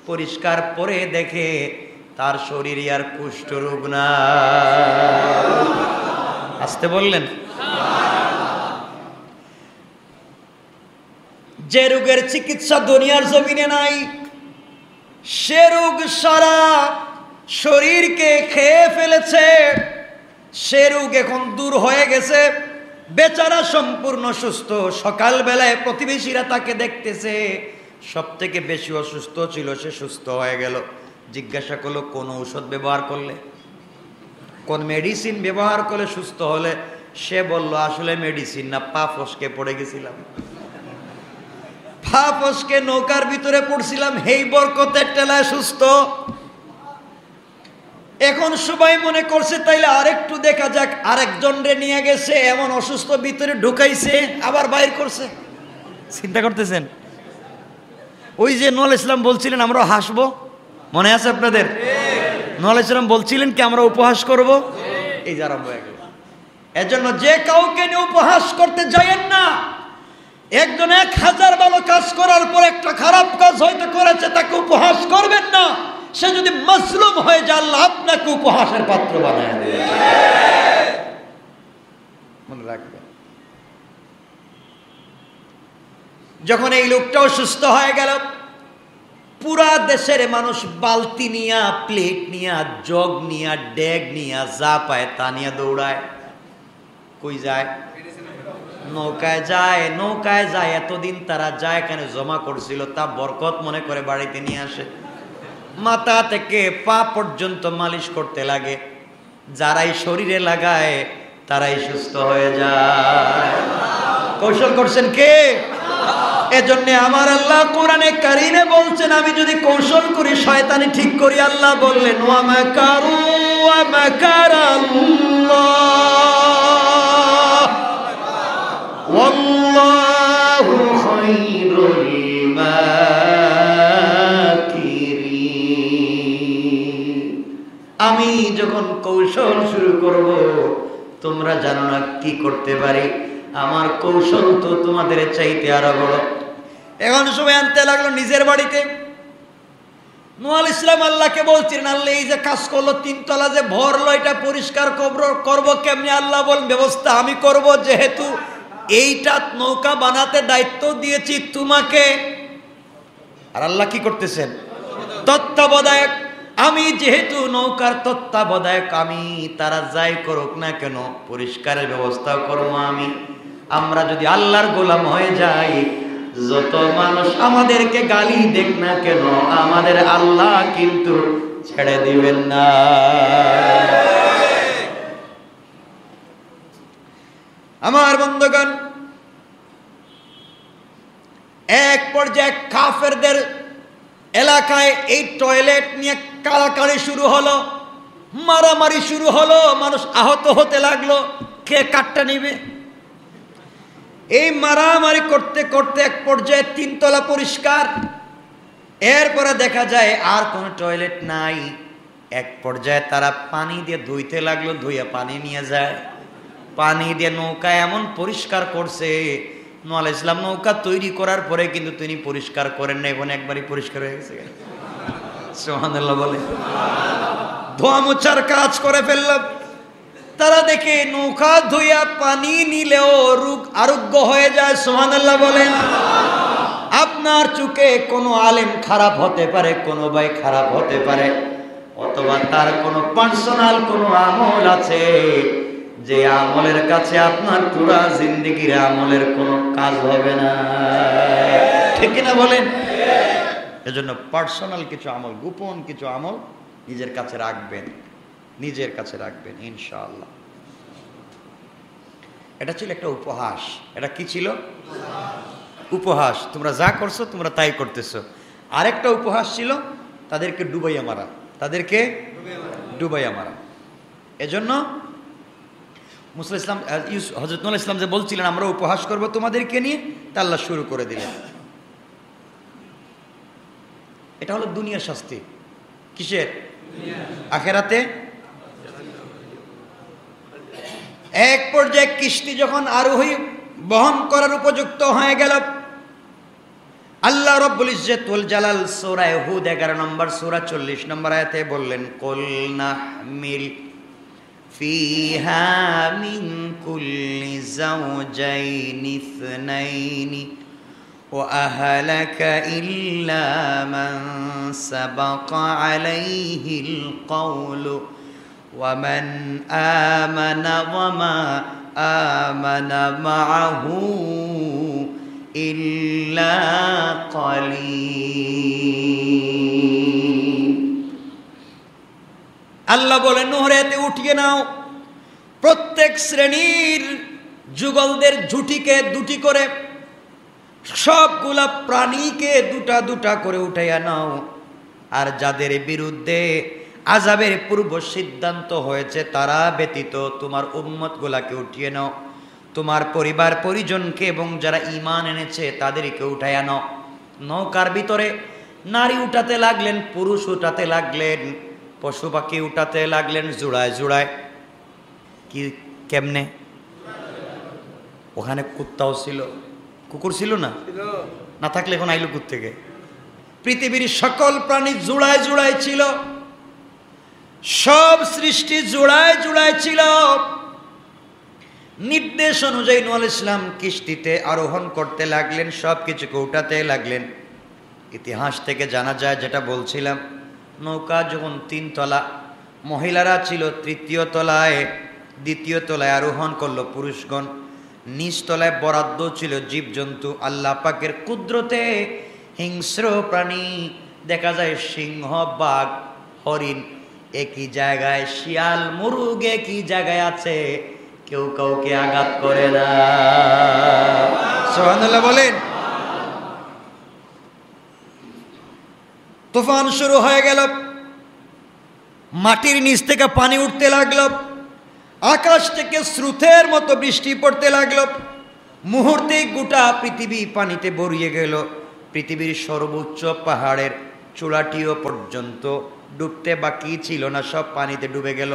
পরিষ্কার পরে দেখে তার শরীরে আর কুষ্ঠরোগ না। আসতে বললেন। যে রোগের চিকিৎসা দুনিয়ার জমিনে নাই, সে রোগ সারা শরীরকে খেয়ে ফেলেছে। সে রোগ এখন দূর হয়ে গেছে, বেচারা সম্পূর্ণ সুস্থ। সকালবেলায় প্রতিবেশীরা তাকে দেখতেছে, সব থেকে বেশি অসুস্থ ছিল, সে সুস্থ হয়ে গেল। জিজ্ঞাসা করলো কোন ঔষধ ব্যবহার করলে, কোন মেডিসিন ব্যবহার করলে সুস্থ হলে? সে বলল আসলে মেডিসিন না, পা ফসকে পড়ে গেছিলাম। পা ফসকে নৌকার ভিতরে পড়ছিলাম, হেই বরকতের টেলায় সুস্থ। এখন সবাই মনে করছে তাইলে আরেকটু দেখা যাক, আরেকজন রে নিয়ে গেছে, এমন অসুস্থ ভিতরে ঢুকাইছে, আবার বাইর করছে। চিন্তা করতেছেন? ওই যে নূহ আলাইহিস সালাম বলছিলেন আমরা হাসবো, মনে আছে আপনাদের? নূহ আলাইহিস সালাম বলছিলেন কি আমরা উপহাস করব? এই যে আরম্ভ হয়ে গেল। এজন্য যে কাউকে নিয়ে উপহাস করতে যায়েন না। একজন 1000 ভালো কাজ করার পর একটা খারাপ কাজ হয়তো করেছে, তাকে উপহাস করবেন না। সে যদি মাসলুম হয়ে যায়, আল্লাহ আপনাকে উপহাসের পাত্র বানায় দেবে। মনে রাখবেন। যখন এই লোকটা অসুস্থ হয়ে গেল, পুরা দেশের মানুষ বালতি নিয়া, প্লেট নিয়া, জগ নিয়া, ড্যাগ নিয়া, যা পায় তা নিয়ে দৌড়ায়। কই যায়? নৌকায় যায়। নৌকায় যায়, এতদিন তারা যায় কেন জমা করছিল তা বরকত মনে করে বাড়িতে নিয়ে আসে। মাথা থেকে পা পর্যন্ত মালিশ করতে লাগে। যারাই শরীরে লাগায় তারাই সুস্থ হয়ে যায়। কৌশল করছেন কে? এজন্য আমার আল্লাহ কোরআনে কারিমে বলছেন, আমি যদি কৌশল করি শয়তানি ঠিক করি। আল্লাহ বললেন, ওয়া মাকারু ওয়া মাকারাল্লাহ ওয়াল্লাহু খায়রুল মাকিরিন। আমি যখন কৌশল শুরু করব, তোমরা জানো না কি করতে পারি। আমার কৌশল তো তোমাদের চাইতে আরো বড়। এখন সবাই আনতে লাগলো নিজের বাড়িতে। নূহ আলাইহিস সালাম আল্লাহকে বলছিলেন, আল্লাহ এই যে কাজ করলো, তিনতলা যে ভরলো, এটা পরিষ্কার করবো কেমনি? আল্লাহ বলেন, ব্যবস্থা আমি করব, যেহেতু এইটা নৌকা বানাতে দায়িত্ব দিয়েছি তোমাকে। আর আল্লাহ কি করতেছেন? তত্ত্বাবধায়ক। আমি যেহেতু নৌকার তত্ত্বাবধায়ক, আমি তারা যাই করুক না কেন পরিষ্কারের ব্যবস্থা করবো আমি। আমরা যদি আল্লাহর গোলাম হয়ে যাই, যত মানুষ আমাদেরকে গালি দেখ না কেন, আমাদের আল্লাহ কিন্তু ছেড়ে দিবেন না। আমার বন্ধুগণ, এক পর্যায়ে কাফেরদের এলাকায় এই টয়লেট নিয়ে কাড়াকাড়ি শুরু হলো, মারামারি শুরু হলো, মানুষ আহত হতে লাগলো। কে কাটটা নিবে? এই মারামারি করতে করতে এক পর্যায়ে তিনতলা পরিষ্কার। এরপরে দেখা যায় আর কোনো টয়লেট নাই। এক পর্যায়ে তারা পানি দিয়ে ধুইতে লাগলো, ধুইয়া পানি নিয়ে যায়। পানি দিয়ে নৌকা এমন পরিষ্কার করছে। নূহ আলাইহিস সালাম নৌকা তৈরি করার পরে কিন্তু তিনি পরিষ্কার করেন না, এখন একবারই পরিষ্কার হয়ে গেছে। সুবহানাল্লাহ বলে। ধোয়া মোছার কাজ করে ফেললাম। তারা দেখে নৌকা ধুইয়া পানি নিলেও রোগ আরোগ্য হয়ে যায়। সুবহানাল্লাহ বলেন। আপনার চোখে কোনো আলেম খারাপ হতে পারে, কোনো ভাই খারাপ হতে পারে, অথবা তার কোনো পার্সোনাল কোনো আমল আছে, যে আমলের কাছে আপনার পুরা জিন্দেগির আমলের কোনো কাজ হবে না। ঠিক কিনা বলেন? এজন্য পার্সোনাল কিছু আমল, গোপন কিছু আমল নিজের কাছে রাখবেন, নিজের কাছে রাখবেন ইনশাআল্লাহ। এটা ছিল একটা উপহাস। এটা কি ছিল? উপহাস। তোমরা যা করছো তোমরা তাই করতেছো। আরেকটা উপহাস ছিল তাদেরকে ডুবাইয়া মারা, তাদেরকে ডুবাইয়া মারা। এজন্য মুসা ইসলাম, হযরত নূহ আলাইহিস সালাম যে বলছিলেন আমরা উপহাস করব তোমাদেরকে নিয়ে, তা আল্লাহ শুরু করে দিলেন। এটা হলো দুনিয়ার শাস্তি। কিসের? আখিরাতে। এক পর্যায়ে কিস্তি যখন আরোহী বহন করার উপযুক্ত হয়ে গেল, আল্লাহ রাব্বুল ইজ্জত ওয়াল জালাল সূরা হুদ 11 নম্বর সূরা 40 নম্বর আয়াতে বললেন, কুল নাহমিল ফিহা মিন কুল্লি যাওজাইনি ইসনাইনি ওয়া আহলাকা ইল্লা মান সাবাকা আলাইহিল কওলু ওয়া মান আমানা ওয়া মা আমানা মাআহু ইল্লা কালিল। আল্লাহ বলেন, নহরেতে উঠিয়ে নাও প্রত্যেক শ্রেণীর যুগলদের ঝুটিকে দুটি করে, সবগুলা প্রাণীকে দুটা দুটা করে উঠাইয়া নাও। আর যাদের বিরুদ্ধে আযাবের পূর্ব সিদ্ধান্ত হয়েছে তারা ব্যতীত তোমার উম্মতগুলাকে উঠিয়ে নাও, তোমার পরিবার পরিজনকে এবং যারা ঈমান এনেছে তাদেরকে উঠাইয়া নাও। নৌকার ভিতরে নারী উঠাতে লাগলেন, পুরুষ উঠাতে লাগলেন, পশু পাখি উঠাতে লাগলেন জোড়ায় জোড়ায়। কি কেমনে? ওখানে কুত্তাও ছিল, কুকুর ছিল না? না থাকলে এখন আইলো কোত্থেকে? পৃথিবীর সকল প্রাণী জোড়ায় জোড়ায় ছিল, সব সৃষ্টি জোড়ায় জোড়ায় ছিল। নির্দেশ অনুযায়ী নূহ আলাইহিস সালাম কিস্তিতে আরোহণ করতে লাগলেন, সব কিছুকে উঠাতে লাগলেন। ইতিহাস থেকে জানা যায়, যেটা বলছিলাম, নৌকা যখন 3 তলা, মহিলারা ছিল 3য় তলায়, 2য় তলায় আরোহণ করলো পুরুষগণ, নিচ তলায় বরাদ্দ ছিল জীবজন্তু। আল্লাহ পাকের কুদরতে হিংস্র প্রাণী দেখা যায়, সিংহ, বাঘ, হরিণ একই জায়গায়, শিয়াল, মুরগ একই জায়গায় আছে, কেউ কাউকে আঘাত করে না। সুবহানাল্লাহ বলেন। তুফান শুরু হয়ে গেল, মাটির নিচ থেকে পানি উঠতে লাগলো, আকাশ থেকে স্রোতের মতো বৃষ্টি পড়তে লাগলো, মুহূর্তেই গোটা পৃথিবী পানিতে ভরিয়ে গেল। পৃথিবীর সর্বোচ্চ পাহাড়ের চূড়াটিও পর্যন্ত ডুবতে বাকি ছিল না, সব পানিতে ডুবে গেল।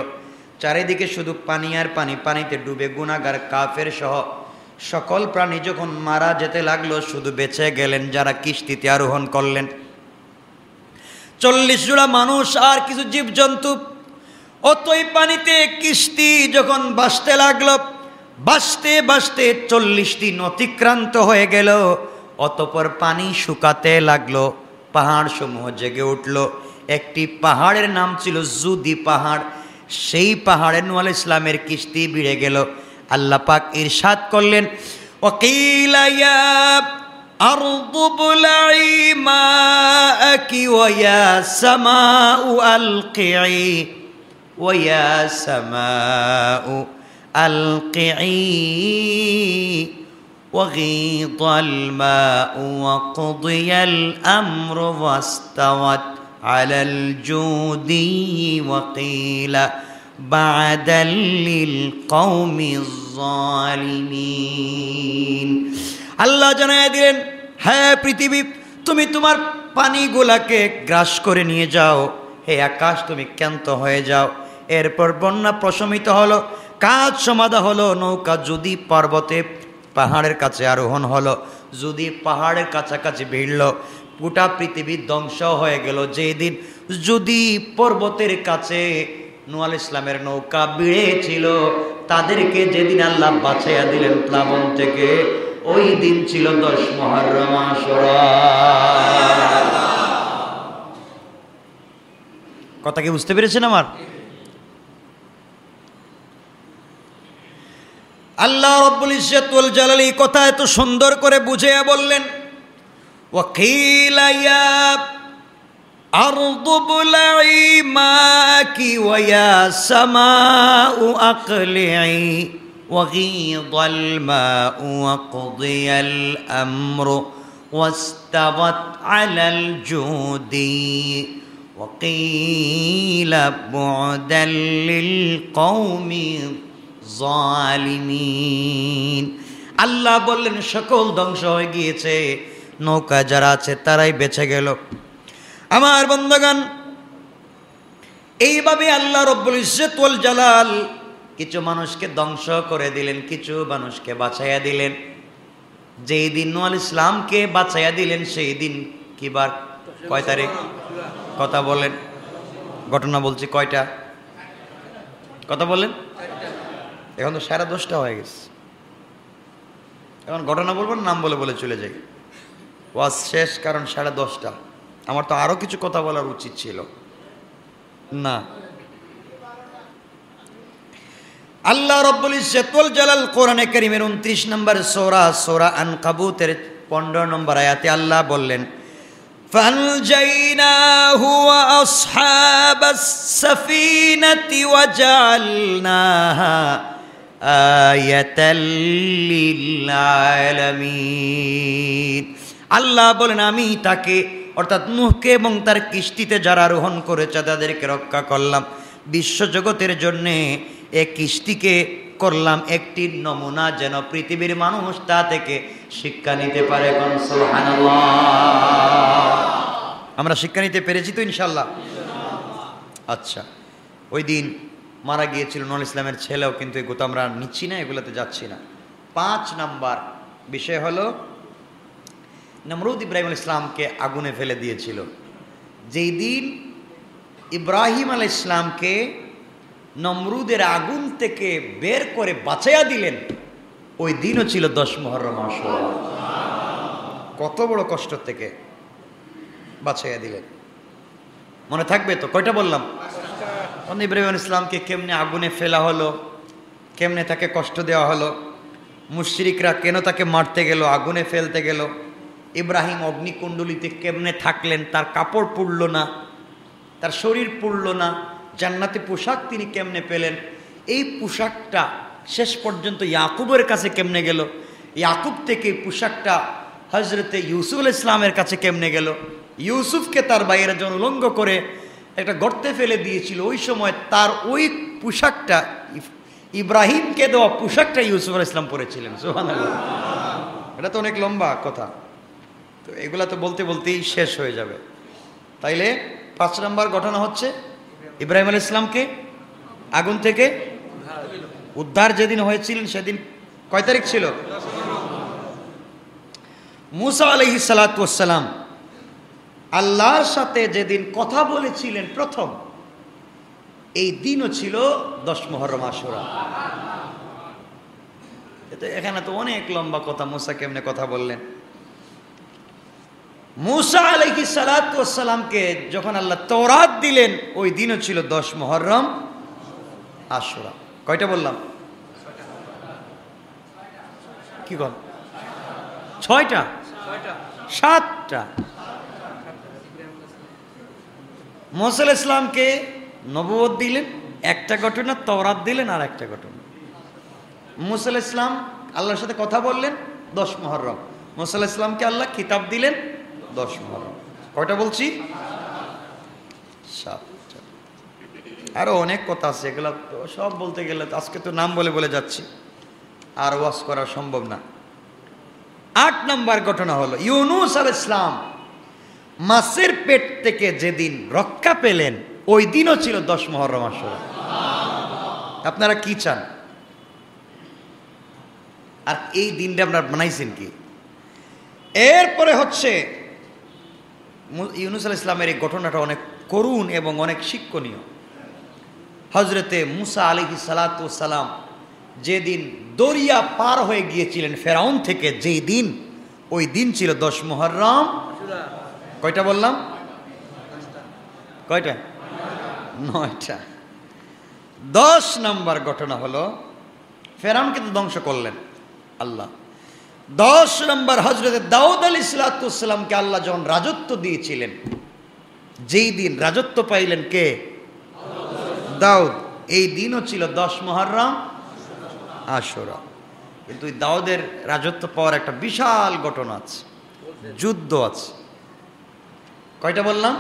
চারিদিকে শুধু পানি আর পানি, পানিতে ডুবে গুনাহগার কাফের সহ সকল প্রাণী যখন মারা যেতে লাগলো, শুধু বেঁচে গেলেন যারা কিস্তিতে আরোহণ করলেন। 40 জোড়া মানুষ আর কিছু জীবজন্তু। অতই পানিতে কিস্তি যখন ভাসতে লাগলো, ভাসতে ভাসতে 40 দিন অতিক্রান্ত হয়ে গেল। অতঃপর পানি শুকাতে লাগলো, পাহাড় সমূহ জেগে উঠল। একটি পাহাড়ের নাম ছিল জুদি পাহাড়। সেই পাহাড়ে নূহ আলাইহিস সালামের কিস্তি ভিড়ে গেল। আল্লাহ পাক ইরশাদ করলেন, ওয়াকিলা ইয়া আরদু বুলঈ মাআকি ওয়া ইয়া সামাউ আলকিঈ ওয়া ইয়া সামাউ আলকিঈ وغيض الماء وقضي الأمر واستوت على الجودي وقيل بعدا للقوم الظالمين। আল্লাহ জানায় দিলেন, হ্যাঁ পৃথিবী, তুমি তোমার পানিগুলাকে গ্রাস করে নিয়ে যাও, হে আকাশ তুমি ক্ষান্ত হয়ে যাও। এরপর বন্যা প্রশমিত হলো, কাজ সমাধা হলো। নৌকা যদি পর্বতে পাহাড়ের কাছে আরোহণ হলো, যদি পাহাড়ের কাছাকাছি ভিড়ল, গোটা পৃথিবী ধ্বংস হয়ে গেল। যেদিন যদি পর্বতের কাছে নূহ আলাইহিস সালামের নৌকা ভিড়েছিল, তাদেরকে যেদিন আল্লাহ বাঁচাইয়া দিলেন প্লাবন থেকে, ওই দিন ছিল 10 মুহররম আশুরা। কথা কি বুঝতে পেরেছেন আমার? আল্লাহ রাব্বুল ইজ্জত ওয়াল জালাল এই কথা এত সুন্দর করে বুঝিয়ে বললেন, ওয়াকিলা ইয়া আরদু বুলঈ মাকি ওয়া ইয়া সামাউ আকলিঈ ওয়াগীদাল মাউ ওয়াকদিয়াল আমরু ওয়াস্তাওয়াত আলাল জুদি ওয়াকিলা বু'দাল লিল কওমি জালিমিন। আল্লাহ বললেন, সকল ধ্বংস হয়ে গিয়েছে, নৌকা যারা আছে তারাই বেঁচে গেল। আমার বন্ধুগণ, এইভাবে আল্লাহ রাব্বুল ইজ্জত ওয়াল জালাল কিছু মানুষকে ধ্বংস করে দিলেন, কিছু মানুষকে বাঁচাইয়া দিলেন। যেই দিন নূহ আলাইহিস সালামকে বাঁচাইয়া দিলেন, সেই দিন কি বার, কয় তারিখ? কথা বলেন, ঘটনা বলছি, কয়টা? কথা বলেন। এখন তো 10:30 হয়ে গেছে, এখন ঘটনা বলবেন, নাম বলে বলে চলে যাই। ওয়াজ শেষ, কারণ 10:30। আমার তো আরো কিছু কথা বলার উচিত ছিল না। আল্লাহ রাব্বুল ইজ্জত ওয়াল জালাল কোরআনে কারীমের 29 নম্বর সূরা আনকাবুতের 15 নম্বর আয়াতে আল্লাহ বললেন, ফানজাইনাহু ওয়া আসহাবাস সাফিনাতি ওয়া জাআলনাহা আয়াতাল লিল আলামিন। আল্লাহ বলেন, আমি তাকে অর্থাৎ নূহকে এবং তার কিস্তিতে যারা আরোহণ করেছে তাদেরকে রক্ষা করলাম। বিশ্বজগতের জন্যে এ কিস্তিকে করলাম একটি নমুনা, যেন পৃথিবীর মানুষ তা থেকে শিক্ষা নিতে পারে। কোন সুবহানাল্লাহ। আমরা শিক্ষা নিতে পেরেছি তো ইনশাআল্লাহ? আচ্ছা, ওই দিন মারা গিয়েছিল নূহ আলাইহিস সালামের ছেলেও, কিন্তু এগুলো আমরা নিচ্ছি না, এগুলোতে যাচ্ছি না। 5 নাম্বার বিষয় হলো, নমরুদ ইব্রাহিম আলাইহিস সালামকে আগুনে ফেলে দিয়েছিল। যেই দিন ইব্রাহিম আলাইহিস সালামকে নমরুদের আগুন থেকে বের করে বাঁচাইয়া দিলেন, ওই দিনও ছিল 10 মুহররম আশুরা। কত বড় কষ্ট থেকে বাঁচাইয়া দিলেন, মনে থাকবে তো? কয়টা বললাম? ইব্রাহিম আলাইহিস সালামকে কেমনে আগুনে ফেলা হলো, কেমনে তাকে কষ্ট দেওয়া হলো, মুশরিকরা কেন তাকে মারতে গেল, আগুনে ফেলতে গেল, ইব্রাহিম অগ্নিকুণ্ডলিতে কেমনে থাকলেন, তার কাপড় পুড়ল না, তার শরীর পুড়ল না, জান্নাতে পোশাক তিনি কেমনে পেলেন, এই পোশাকটা শেষ পর্যন্ত ইয়াকুবের কাছে কেমনে গেল, ইয়াকুব থেকে পোশাকটা হজরতে ইউসুফ আলাইহিস সালামের কাছে কেমনে গেল, ইউসুফকে তার ভাইয়েরা যখন উলঙ্গ করে একটা গর্তে ফেলে দিয়েছিল, ওই সময় তার ওই পোশাকটা, ইব্রাহিমকে দেওয়া পোশাকটা ইউসুফ আলাইহিস সালাম পরেছিলেন। সুবহানাল্লাহ। এটা তো অনেক লম্বা কথা, তো এগুলা তো বলতে বলতেই শেষ হয়ে যাবে। তাইলে 5 নম্বর ঘটনা হচ্ছে ইব্রাহিম আলাইহিস সালামকে আগুন থেকে উদ্ধার যেদিন হয়েছিলেন সেদিন কয় তারিখ ছিল? মুসা আলাইহিস সালাতু ওয়াস সালাম আল্লাহর সাথে যেদিন কথা বলেছিলেন প্রথম, এই দিনও ছিল 10 মুহররম আশুরা। এখানে তো অনেক লম্বা কথা, মুসা কেমনে কথা বললেন। মুসা আলাইহিস সালাতু ওয়াস সালামকে যখন আল্লাহ তাওরাত দিলেন, ওই দিনও ছিল 10 মুহররম আশুরা। কয়টা বললাম? কি বল? 6টা 7টা। মুসা আলাইহিস সালামকে নবুয়ত দিলেন একটা ঘটনা, তাওরাত দিলেন আর একটা ঘটনা। মুসা আলাইহিস সালাম আল্লাহর সাথে কথা বললেন 10 মুহররম, মুসা আলাইহিস সালামকে আল্লাহ কিতাব দিলেন 10 মুহররম। কয়টা বলছি? 7টা। আরো অনেক কথা আছে, এগুলা তো সব বলতে গেলে আজকে তো নাম বলে বলে যাচ্ছি, আর ওয়াজ করা সম্ভব না। 8 নম্বর ঘটনা হলো ইউনূস আলাইহিস সালাম মাছের পেট থেকে যেদিন রক্ষা পেলেন, ওই দিনও ছিল 10 মুহররম আশুরা। আপনারা কি চান? আর এই দিনটা আপনারা বানাইছেন কি? এরপরে হচ্ছে ইউনূস আলাইহিস সালামের এই ঘটনাটা অনেক করুণ এবং অনেক শিক্ষণীয়। হজরতে মুসা আলাইহিস সালাতু ওয়াস সালাম যেদিন দরিয়া পার হয়ে গিয়েছিলেন ফেরাউন থেকে, যেই দিন, ওই দিন ছিল 10 মুহররম। কয়টা বললাম? কয়টা? 9টা। 10 নম্বর ঘটনা হলো ফেরাউনকে তো ধ্বংস করলেন আল্লাহ। 10 নম্বর হজরতে দাউদ আলাইহিস সালামকে আল্লাহ যখন রাজত্ব দিয়েছিলেন, যেই দিন রাজত্ব পাইলেন কে? দাউদ। এই দিনও ছিল 10 মুহররম আশুরা। কিন্তু দাউদের রাজত্ব পাওয়ার একটা বিশাল ঘটনা আছে, যুদ্ধ আছে। কয়টা বললাম?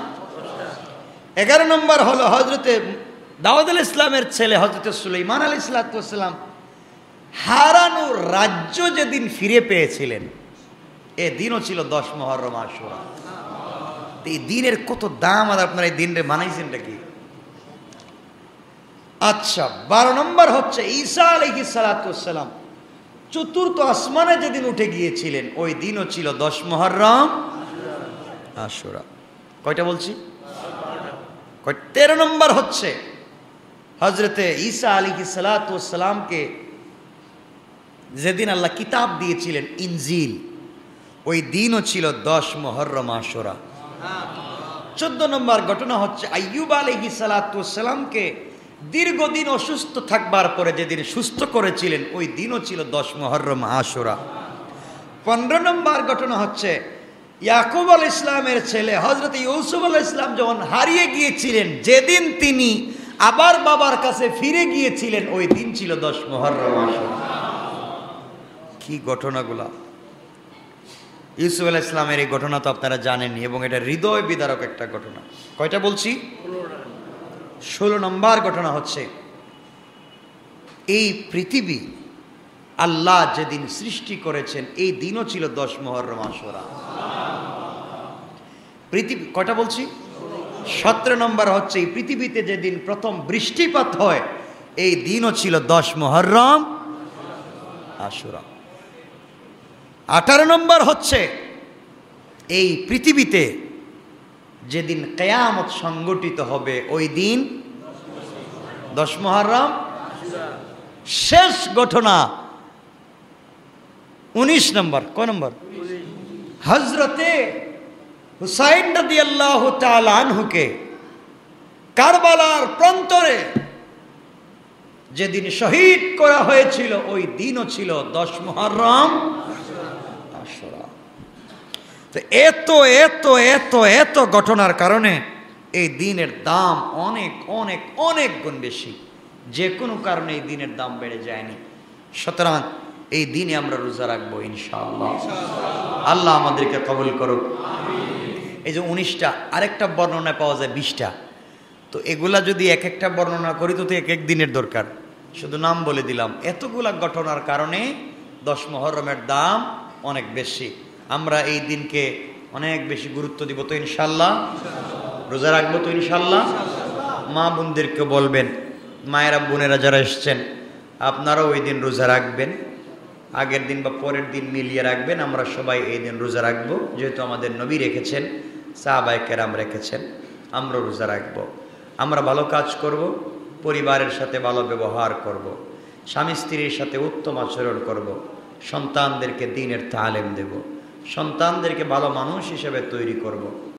11 নম্বর হলো হজরতে দাউদ আলাইহিস সালামের ছেলে হজরতে সুলাইমান আলাইহিস সালাম হারানো রাজ্য যেদিন ফিরে পেয়েছিলেন, এ দিনও ছিল 10 মুহররম আশুরা। এই দিনের কত দাম, আর আপনারা এই দিনরে মানাইছেনটা কি? আচ্ছা, 12 নম্বর হচ্ছে ঈসা আলাইহিস সালাম চতুর্থ আসমানে যেদিন উঠে গিয়েছিলেন, ওই দিনও ছিল 10 মুহররম আশুরা। কয়টা বলছি? 13 নম্বর হচ্ছে হজরতে ঈসা আলাইহিস সালামকে যেদিন আল্লাহ কিতাব দিয়েছিলেন ইনজিল, ওই দিনও ছিল 10 মুহররম আশুরা। 14 নম্বর ঘটনা হচ্ছে আইয়ুব আলাইহিস সালামকে দীর্ঘদিন অসুস্থ থাকবার পরে যেদিন সুস্থ করেছিলেন, ওই দিনও ছিল 10 মুহররম আশুরা। 15 নম্বর ঘটনা হচ্ছে ইয়াকুব আলাইহিস সালামের ছেলে হযরত ইউসুফ আলাইহিস সালাম যখন হারিয়ে গিয়েছিলেন, যেদিন তিনি আবার বাবার কাছে ফিরে গিয়েছিলেন, ওই দিন ছিল 10 মুহররম আশুরা। কি ঘটনাগুলা! ইউসুফ আলাইহিস সালামের এই ঘটনা তো আপনারা জানেনই, এবং এটা হৃদয় বিদারক একটা ঘটনা। কয়টা বলছি? 16 নম্বর ঘটনা হচ্ছে এই পৃথিবী আল্লাহ যেদিন সৃষ্টি করেছেন, এই দিনও ছিল 10 মুহররম আশুরা। পৃথিবী কয়টা বলছি? 17 নম্বর হচ্ছে এই পৃথিবীতে যেদিন প্রথম বৃষ্টিপাত হয়, এই দিনও ছিল 10 মুহররম আশুরা। 18 নম্বর হচ্ছে এই পৃথিবীতে যেদিন কিয়ামত সংগঠিত হবে, ওই দিন 10 মুহররম শেষ ঘটনা 19 নম্বর। কোন নম্বর? হযরতে হুসাইন রাদিয়াল্লাহু তাআলা আনহুকে কারবালার প্রান্তরে যেদিন শহীদ করা হয়েছিল ওই দিনও ছিল 10 মুহররম আশুরা। তো এত এত এত এত ঘটনার কারণে এই দিনের দাম অনেক অনেক অনেক গুণ বেশি। যে কোনো কারণে এই দিনের দাম বেড়ে যায়নি। সুতরাং এই দিনে আমরা রোজা রাখবো ইনশাআল্লাহ। আল্লাহ আমাদেরকে কবুল করুক। এই যে 19টা, আরেকটা বর্ণনা পাওয়া যায় 20টা। তো এগুলা যদি এক একটা বর্ণনা করি তো এক এক দিনের দরকার। শুধু নাম বলে দিলাম। এতগুলা ঘটনার কারণে 10 মুহররমের দাম অনেক বেশি। আমরা এই দিনকে অনেক বেশি গুরুত্ব দিব তো ইনশাআল্লাহ। রোজা রাখবো তো ইনশাআল্লাহ। মা বোনদেরকে বলবেন, মায়েরা বোনেরা যারা এসছেন আপনারাও ওই দিন রোজা রাখবেন। আগের দিন বা পরের দিন মিলিয়ে রাখবেন। আমরা সবাই এই দিন রোজা রাখবো, যেহেতু আমাদের নবী রেখেছেন, সাহাবায়ে কেরাম রেখেছেন, আমরা রোজা রাখবো। আমরা ভালো কাজ করব, পরিবারের সাথে ভালো ব্যবহার করব, স্বামী স্ত্রীর সাথে উত্তম আচরণ করব, সন্তানদেরকে দ্বীনের তালিম দেব, সন্তানদেরকে ভালো মানুষ হিসেবে তৈরি করব।